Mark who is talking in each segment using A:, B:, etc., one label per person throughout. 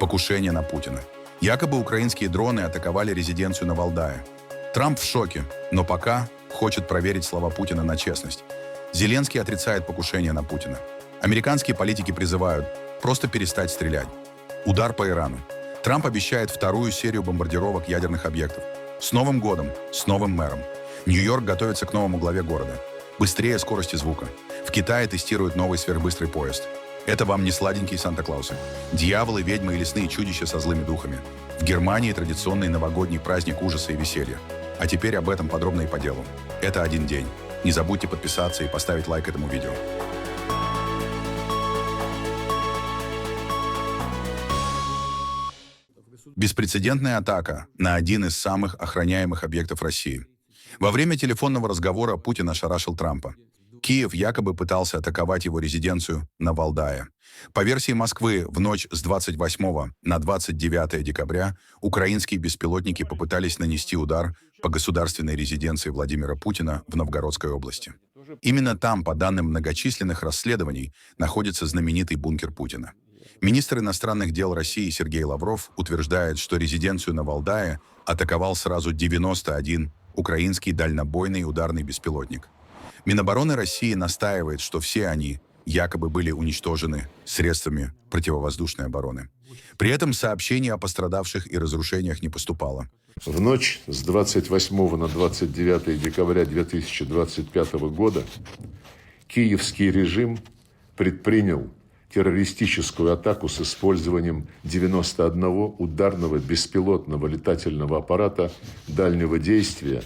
A: Покушение на Путина. Якобы украинские дроны атаковали резиденцию на Валдае. Трамп в шоке, но пока хочет проверить слова Путина на честность. Зеленский отрицает покушение на Путина. Американские политики призывают просто перестать стрелять. Удар по Ирану. Трамп обещает вторую серию бомбардировок ядерных объектов. С Новым годом, с новым мэром. Нью-Йорк готовится к новому главе города. Быстрее скорости звука. В Китае тестируют новый сверхбыстрый поезд. Это вам не сладенькие Санта-Клаусы. Дьяволы, ведьмы и лесные чудища со злыми духами. В Германии традиционный новогодний праздник ужаса и веселья. А теперь об этом подробно и по делу. Это один день. Не забудьте подписаться и поставить лайк этому видео. Беспрецедентная атака на один из самых охраняемых объектов России. Во время телефонного разговора Путин ошарашил Трампа. Киев якобы пытался атаковать его резиденцию на Валдае. По версии Москвы, в ночь с 28 на 29 декабря украинские беспилотники попытались нанести удар по государственной резиденции Владимира Путина в Новгородской области. Именно там, по данным многочисленных расследований, находится знаменитый бункер Путина. Министр иностранных дел России Сергей Лавров утверждает, что резиденцию на Валдае атаковал сразу 91 украинский дальнобойный ударный беспилотник. Минобороны России настаивает, что все они якобы были уничтожены средствами противовоздушной обороны. При этом сообщений о пострадавших и разрушениях не поступало.
B: В ночь с 28 на 29 декабря 2025 года киевский режим предпринял террористическую атаку с использованием 91 ударного беспилотного летательного аппарата дальнего действия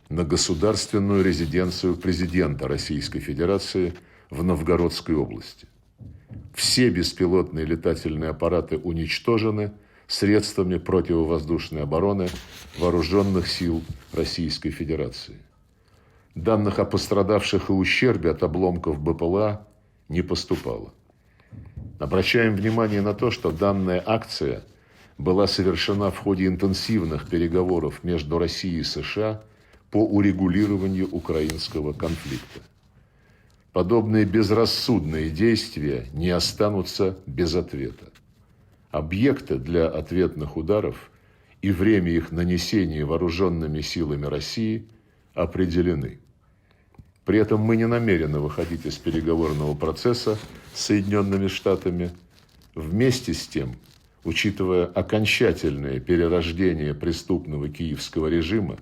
B: на государственную резиденцию президента Российской Федерации в Новгородской области. Все беспилотные летательные аппараты уничтожены средствами противовоздушной обороны Вооруженных сил Российской Федерации. Данных о пострадавших и ущербе от обломков БПЛА не поступало. Обращаем внимание на то, что данная акция была совершена в ходе интенсивных переговоров между Россией и США по урегулированию украинского конфликта. Подобные безрассудные действия не останутся без ответа. Объекты для ответных ударов и время их нанесения вооруженными силами России определены. При этом мы не намерены выходить из переговорного процесса с Соединенными Штатами. Вместе с тем, учитывая окончательное перерождение преступного киевского режима,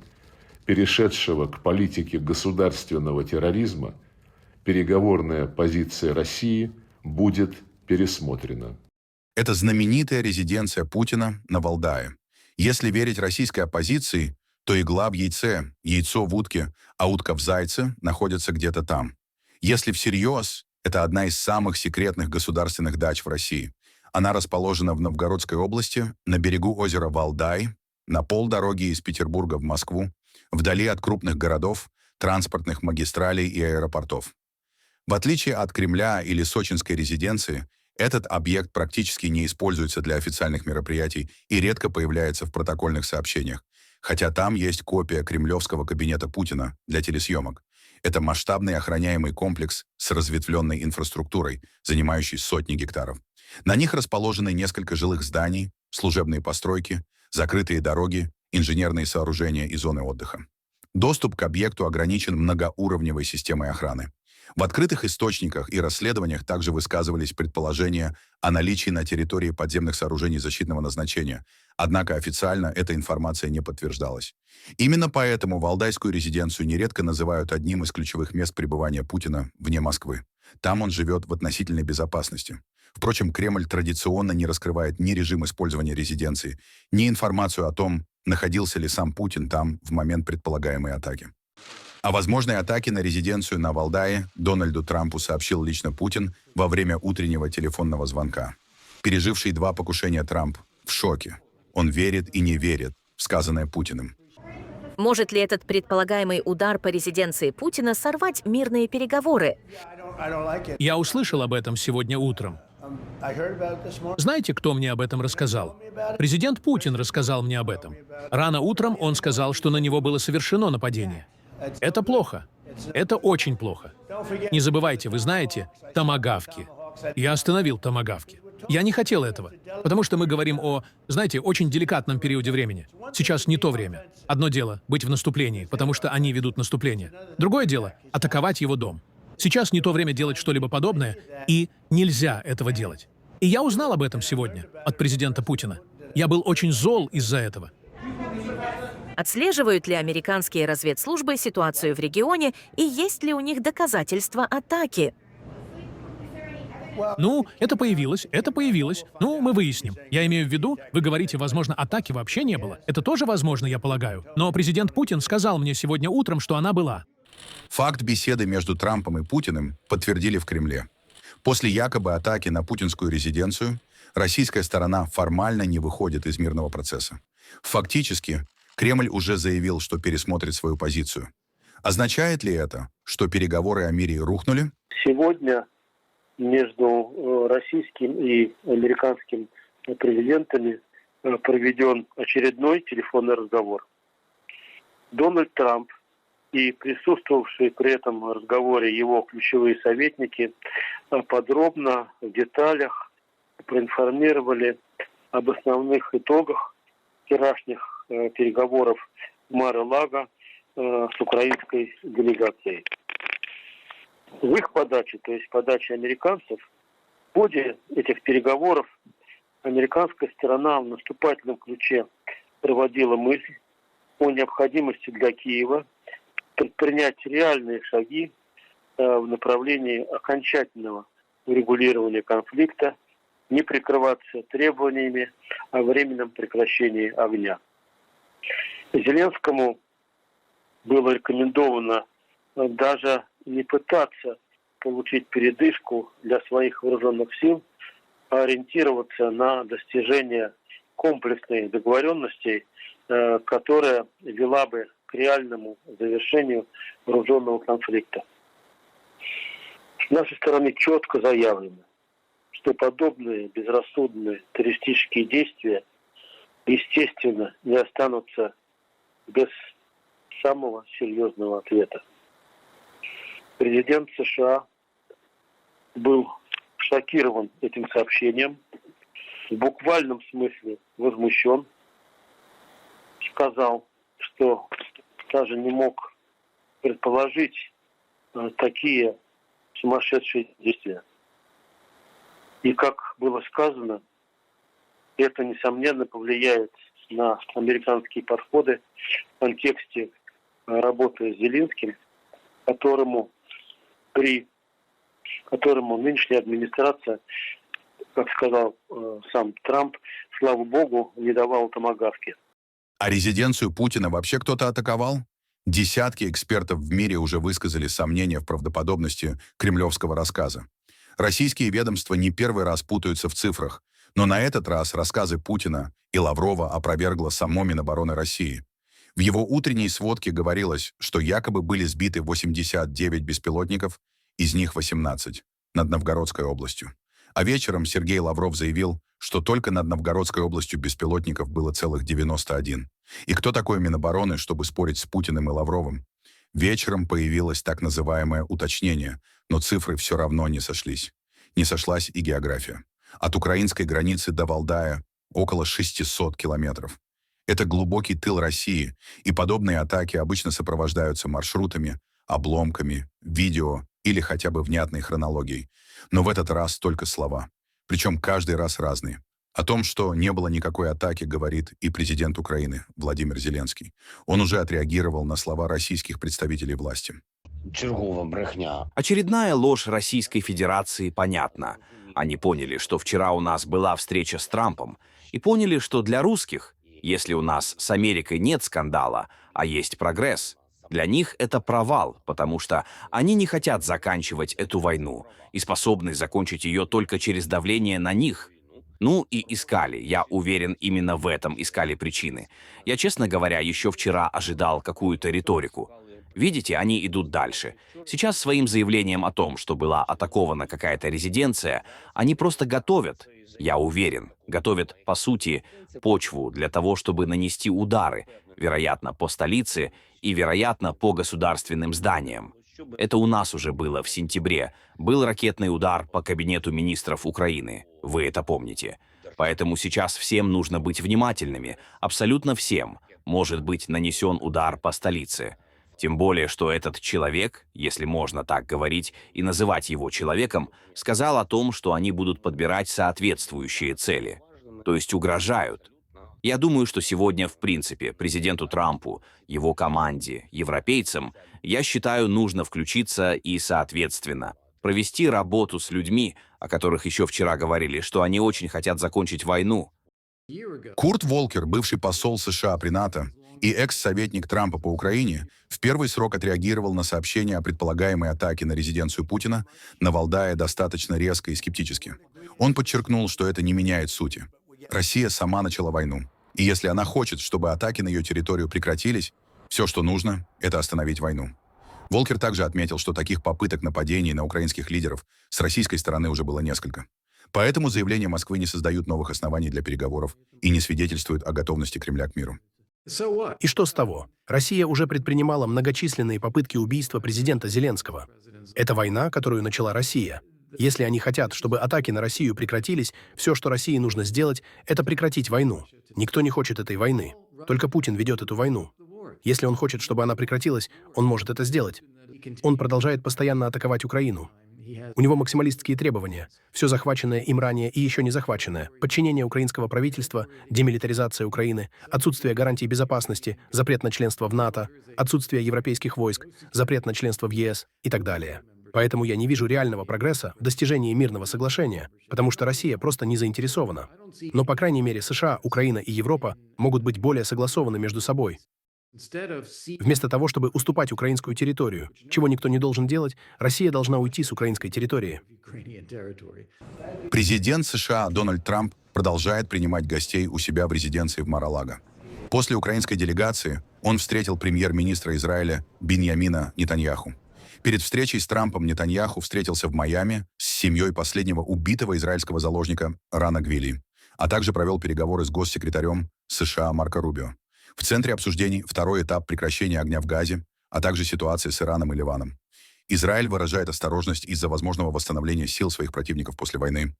B: перешедшего к политике государственного терроризма, переговорная позиция России будет пересмотрена.
A: Это знаменитая резиденция Путина на Валдае. Если верить российской оппозиции, то игла в яйце, яйцо в утке, а утка в зайце находятся где-то там. Если всерьез, это одна из самых секретных государственных дач в России. Она расположена в Новгородской области, на берегу озера Валдай, на полдороги из Петербурга в Москву, вдали от крупных городов, транспортных магистралей и аэропортов. В отличие от Кремля или сочинской резиденции, этот объект практически не используется для официальных мероприятий и редко появляется в протокольных сообщениях, хотя там есть копия кремлевского кабинета Путина для телесъемок. Это масштабный охраняемый комплекс с разветвленной инфраструктурой, занимающий сотни гектаров. На них расположены несколько жилых зданий, служебные постройки, закрытые дороги, инженерные сооружения и зоны отдыха. Доступ к объекту ограничен многоуровневой системой охраны. В открытых источниках и расследованиях также высказывались предположения о наличии на территории подземных сооружений защитного назначения, однако официально эта информация не подтверждалась. Именно поэтому валдайскую резиденцию нередко называют одним из ключевых мест пребывания Путина вне Москвы. Там он живет в относительной безопасности. Впрочем, Кремль традиционно не раскрывает ни режим использования резиденции, ни информацию о том, находился ли сам Путин там в момент предполагаемой атаки. О возможной атаке на резиденцию на Валдае Дональду Трампу сообщил лично Путин во время утреннего телефонного звонка. Переживший 2 покушения Трамп в шоке. Он верит и не верит в сказанное Путиным.
C: Может ли этот предполагаемый удар по резиденции Путина сорвать мирные переговоры?
D: Я услышал об этом сегодня утром. Знаете, кто мне об этом рассказал? Президент Путин рассказал мне об этом. Рано утром он сказал, что на него было совершено нападение. Это плохо. Это очень плохо. Не забывайте, вы знаете, томагавки. Я остановил томагавки. Я не хотел этого, потому что мы говорим о, знаете, очень деликатном периоде времени. Сейчас не то время. Одно дело — быть в наступлении, потому что они ведут наступление. Другое дело — атаковать его дом. Сейчас не то время делать что-либо подобное, и нельзя этого делать. И я узнал об этом сегодня от президента Путина. Я был очень зол из-за этого.
C: Отслеживают ли американские разведслужбы ситуацию в регионе и есть ли у них доказательства атаки?
D: Ну, это появилось. Ну, мы выясним. Я имею в виду, вы говорите, возможно, атаки вообще не было. Это тоже возможно, я полагаю. Но президент Путин сказал мне сегодня утром, что она была.
A: Факт беседы между Трампом и Путиным подтвердили в Кремле. После якобы атаки на путинскую резиденцию российская сторона формально не выходит из мирного процесса. Фактически, Кремль уже заявил, что пересмотрит свою позицию. Означает ли это, что переговоры о мире рухнули?
E: Сегодня между российским и американским президентами проведен очередной телефонный разговор. Дональд Трамп и присутствовавшие при этом разговоре его ключевые советники подробно, в деталях проинформировали об основных итогах вчерашних переговоров в Мар-а-Лаго с украинской делегацией. В их подаче, то есть подаче американцев, в ходе этих переговоров американская сторона в наступательном ключе проводила мысль о необходимости для Киева предпринять реальные шаги в направлении окончательного урегулирования конфликта, не прикрываться требованиями о временном прекращении огня. Зеленскому было рекомендовано даже не пытаться получить передышку для своих вооруженных сил, а ориентироваться на достижение комплексной договоренности, которая вела бы к реальному завершению вооруженного конфликта. С нашей стороны четко заявлено, что подобные безрассудные террористические действия, естественно, не останутся без самого серьезного ответа. Президент США был шокирован этим сообщением, в буквальном смысле возмущен, сказал, что даже не мог предположить такие сумасшедшие действия. И, как было сказано, это, несомненно, повлияет на американские подходы в контексте работы с Зеленским, которому нынешняя администрация, как сказал сам Трамп, слава богу, не давала томагавки.
A: А резиденцию Путина вообще кто-то атаковал? Десятки экспертов в мире уже высказали сомнения в правдоподобности кремлевского рассказа. Российские ведомства не первый раз путаются в цифрах, но на этот раз рассказы Путина и Лаврова опровергло само Минобороны России. В его утренней сводке говорилось, что якобы были сбиты 89 беспилотников, из них 18 над Новгородской областью. А вечером Сергей Лавров заявил, что только над Новгородской областью беспилотников было целых 91. И кто такой Минобороны, чтобы спорить с Путиным и Лавровым? Вечером появилось так называемое уточнение, но цифры все равно не сошлись. Не сошлась и география. От украинской границы до Валдая около 600 километров. Это глубокий тыл России, и подобные атаки обычно сопровождаются маршрутами, обломками, видео или хотя бы внятной хронологией. Но в этот раз только слова. Причем каждый раз разные. О том, что не было никакой атаки, говорит и президент Украины Владимир Зеленский. Он уже отреагировал на слова российских представителей власти.
F: Чергова брехня.
G: Очередная ложь Российской Федерации понятна. Они поняли, что вчера у нас была встреча с Трампом, и поняли, что для русских, если у нас с Америкой нет скандала, а есть прогресс, для них это провал, потому что они не хотят заканчивать эту войну и способны закончить ее только через давление на них. Ну и искали, я уверен, именно в этом искали причины. Я, честно говоря, еще вчера ожидал какую-то риторику. Видите, они идут дальше. Сейчас своим заявлением о том, что была атакована какая-то резиденция, они просто готовят, я уверен, готовят, по сути, почву для того, чтобы нанести удары, вероятно, по столице и, вероятно, по государственным зданиям. Это у нас уже было в сентябре. Был ракетный удар по кабинету министров Украины. Вы это помните. Поэтому сейчас всем нужно быть внимательными. Абсолютно всем. Может быть нанесен удар по столице. Тем более, что этот человек, если можно так говорить и называть его человеком, сказал о том, что они будут подбирать соответствующие цели. То есть угрожают. Я думаю, что сегодня, в принципе, президенту Трампу, его команде, европейцам, я считаю, нужно включиться и, соответственно, провести работу с людьми, о которых еще вчера говорили, что они очень хотят закончить войну.
A: Курт Волкер, бывший посол США при НАТО и экс-советник Трампа по Украине, в первый срок отреагировал на сообщение о предполагаемой атаке на резиденцию Путина на Валдае достаточно резко и скептически. Он подчеркнул, что это не меняет сути. Россия сама начала войну. И если она хочет, чтобы атаки на ее территорию прекратились, все, что нужно, это остановить войну. Волкер также отметил, что таких попыток нападений на украинских лидеров с российской стороны уже было несколько. Поэтому заявления Москвы не создают новых оснований для переговоров и не свидетельствуют о готовности Кремля к миру.
H: И что с того? Россия уже предпринимала многочисленные попытки убийства президента Зеленского. Это война, которую начала Россия. Если они хотят, чтобы атаки на Россию прекратились, все, что России нужно сделать, это прекратить войну. Никто не хочет этой войны. Только Путин ведет эту войну. Если он хочет, чтобы она прекратилась, он может это сделать. Он продолжает постоянно атаковать Украину. У него максималистские требования. Все захваченное им ранее и еще не захваченное. Подчинение украинского правительства, демилитаризация Украины, отсутствие гарантий безопасности, запрет на членство в НАТО, отсутствие европейских войск, запрет на членство в ЕС и так далее. Поэтому я не вижу реального прогресса в достижении мирного соглашения, потому что Россия просто не заинтересована. Но, по крайней мере, США, Украина и Европа могут быть более согласованы между собой. Вместо того, чтобы уступать украинскую территорию, чего никто не должен делать, Россия должна уйти с украинской территории.
A: Президент США Дональд Трамп продолжает принимать гостей у себя в резиденции в Мар-а-Лаго. После украинской делегации он встретил премьер-министра Израиля Биньямина Нетаньяху. Перед встречей с Трампом Нетаньяху встретился в Майами с семьей последнего убитого израильского заложника Рана Гвили, а также провел переговоры с госсекретарем США Марко Рубио. В центре обсуждений второй этап прекращения огня в Газе, а также ситуация с Ираном и Ливаном. Израиль выражает осторожность из-за возможного восстановления сил своих противников после войны.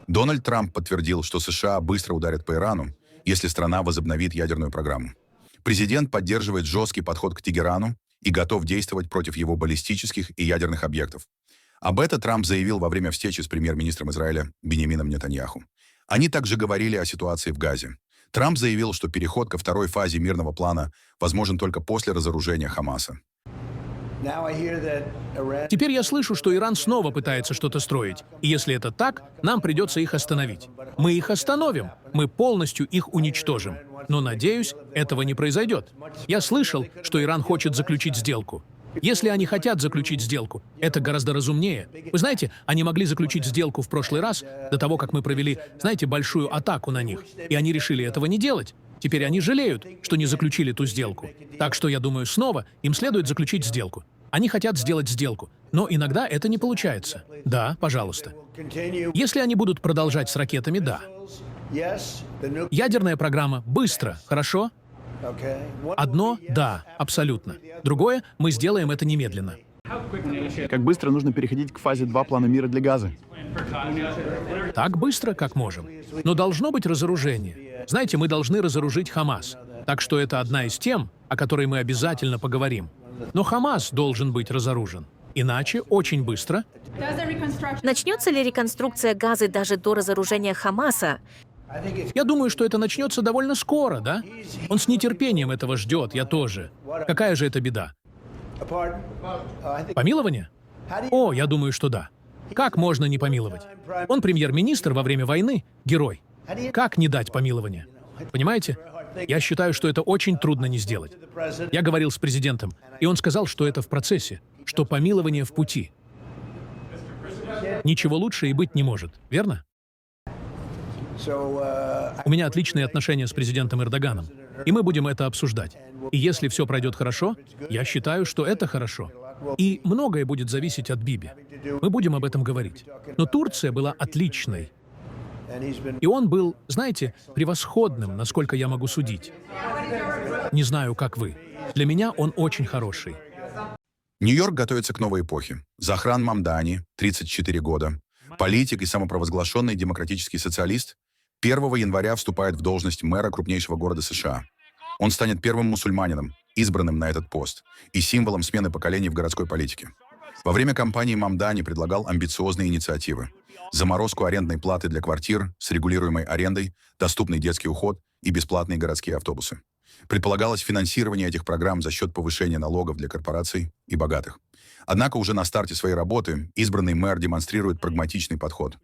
A: Дональд Трамп подтвердил, что США быстро ударят по Ирану, если страна возобновит ядерную программу. Президент поддерживает жесткий подход к Тегерану и готов действовать против его баллистических и ядерных объектов. Об этом Трамп заявил во время встречи с премьер-министром Израиля Биньямином Нетаньяху. Они также говорили о ситуации в Газе. Трамп заявил, что переход ко второй фазе мирного плана возможен только после разоружения Хамаса.
D: Теперь я слышу, что Иран снова пытается что-то строить. И если это так, нам придется их остановить. Мы их остановим. Мы полностью их уничтожим. Но, надеюсь, этого не произойдет. Я слышал, что Иран хочет заключить сделку. Если они хотят заключить сделку, это гораздо разумнее. Вы знаете, они могли заключить сделку в прошлый раз, до того, как мы провели, знаете, большую атаку на них. И они решили этого не делать. Теперь они жалеют, что не заключили ту сделку. Так что, я думаю, снова им следует заключить сделку. Они хотят сделать сделку, но иногда это не получается. Да, пожалуйста. Если они будут продолжать с ракетами, да. Ядерная программа быстро, хорошо? Одно – да, абсолютно. Другое – мы сделаем это немедленно.
I: Как быстро нужно переходить к фазе 2 плана мира для Газы?
D: Так быстро, как можем. Но должно быть разоружение. Знаете, мы должны разоружить Хамас. Так что это одна из тем, о которой мы обязательно поговорим. Но Хамас должен быть разоружен. Иначе очень быстро.
C: Начнется ли реконструкция Газы даже до разоружения Хамаса?
D: Я думаю, что это начнется довольно скоро, да? Он с нетерпением этого ждет, я тоже. Какая же это беда? Помилование? О, я думаю, что да. Как можно не помиловать? Он премьер-министр во время войны, герой. Как не дать помилование? Понимаете? Я считаю, что это очень трудно не сделать. Я говорил с президентом, и он сказал, что это в процессе, что помилование в пути. Ничего лучше и быть не может, верно? У меня отличные отношения с президентом Эрдоганом, и мы будем это обсуждать. И если все пройдет хорошо, я считаю, что это хорошо. И многое будет зависеть от Биби. Мы будем об этом говорить. Но Турция была отличной. И он был, знаете, превосходным, насколько я могу судить. Не знаю, как вы. Для меня он очень хороший.
A: Нью-Йорк готовится к новой эпохе. Захран Мамдани, 34 года, политик и самопровозглашенный демократический социалист, 1 января вступает в должность мэра крупнейшего города США. Он станет первым мусульманином, избранным на этот пост, и символом смены поколений в городской политике. Во время кампании Мамдани предлагал амбициозные инициативы: заморозку арендной платы для квартир с регулируемой арендой, доступный детский уход и бесплатные городские автобусы. Предполагалось финансирование этих программ за счет повышения налогов для корпораций и богатых. Однако уже на старте своей работы избранный мэр демонстрирует прагматичный подход.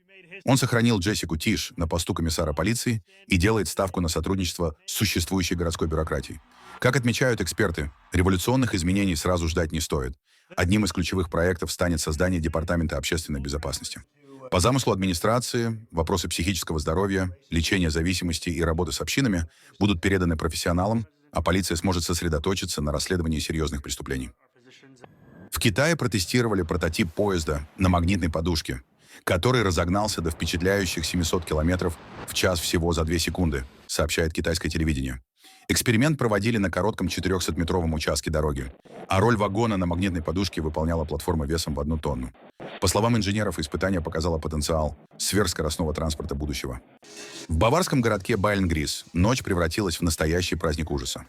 A: Он сохранил Джессику Тиш на посту комиссара полиции и делает ставку на сотрудничество с существующей городской бюрократией. Как отмечают эксперты, революционных изменений сразу ждать не стоит. Одним из ключевых проектов станет создание Департамента общественной безопасности. По замыслу администрации, вопросы психического здоровья, лечения зависимости и работы с общинами будут переданы профессионалам, а полиция сможет сосредоточиться на расследовании серьезных преступлений. В Китае протестировали прототип поезда на магнитной подушке, который разогнался до впечатляющих 700 км в час всего за 2 секунды, сообщает китайское телевидение. Эксперимент проводили на коротком 400-метровом участке дороги, а роль вагона на магнитной подушке выполняла платформа весом в 1 тонну. По словам инженеров, испытание показало потенциал сверхскоростного транспорта будущего. В баварском городке Байльнгрис ночь превратилась в настоящий праздник ужаса.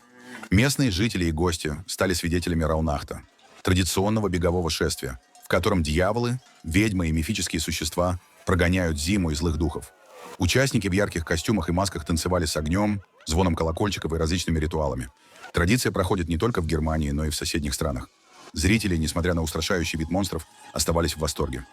A: Местные жители и гости стали свидетелями Раунахта, традиционного бегового шествия, в котором дьяволы, ведьмы и мифические существа прогоняют зиму и злых духов. Участники в ярких костюмах и масках танцевали с огнем, звоном колокольчиков и различными ритуалами. Традиция проходит не только в Германии, но и в соседних странах. Зрители, несмотря на устрашающий вид монстров, оставались в восторге.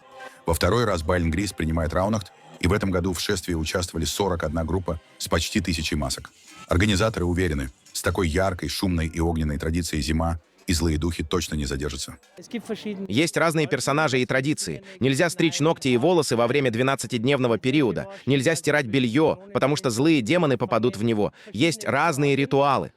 A: Во второй раз Байльнгрис принимает Раунахт, и в этом году в шествии участвовали 41 группа с почти 1000 масок. Организаторы уверены, с такой яркой, шумной и огненной традицией зима и злые духи точно не задержатся.
J: Есть разные персонажи и традиции. Нельзя стричь ногти и волосы во время 12-дневного периода. Нельзя стирать белье, потому что злые демоны попадут в него. Есть разные ритуалы.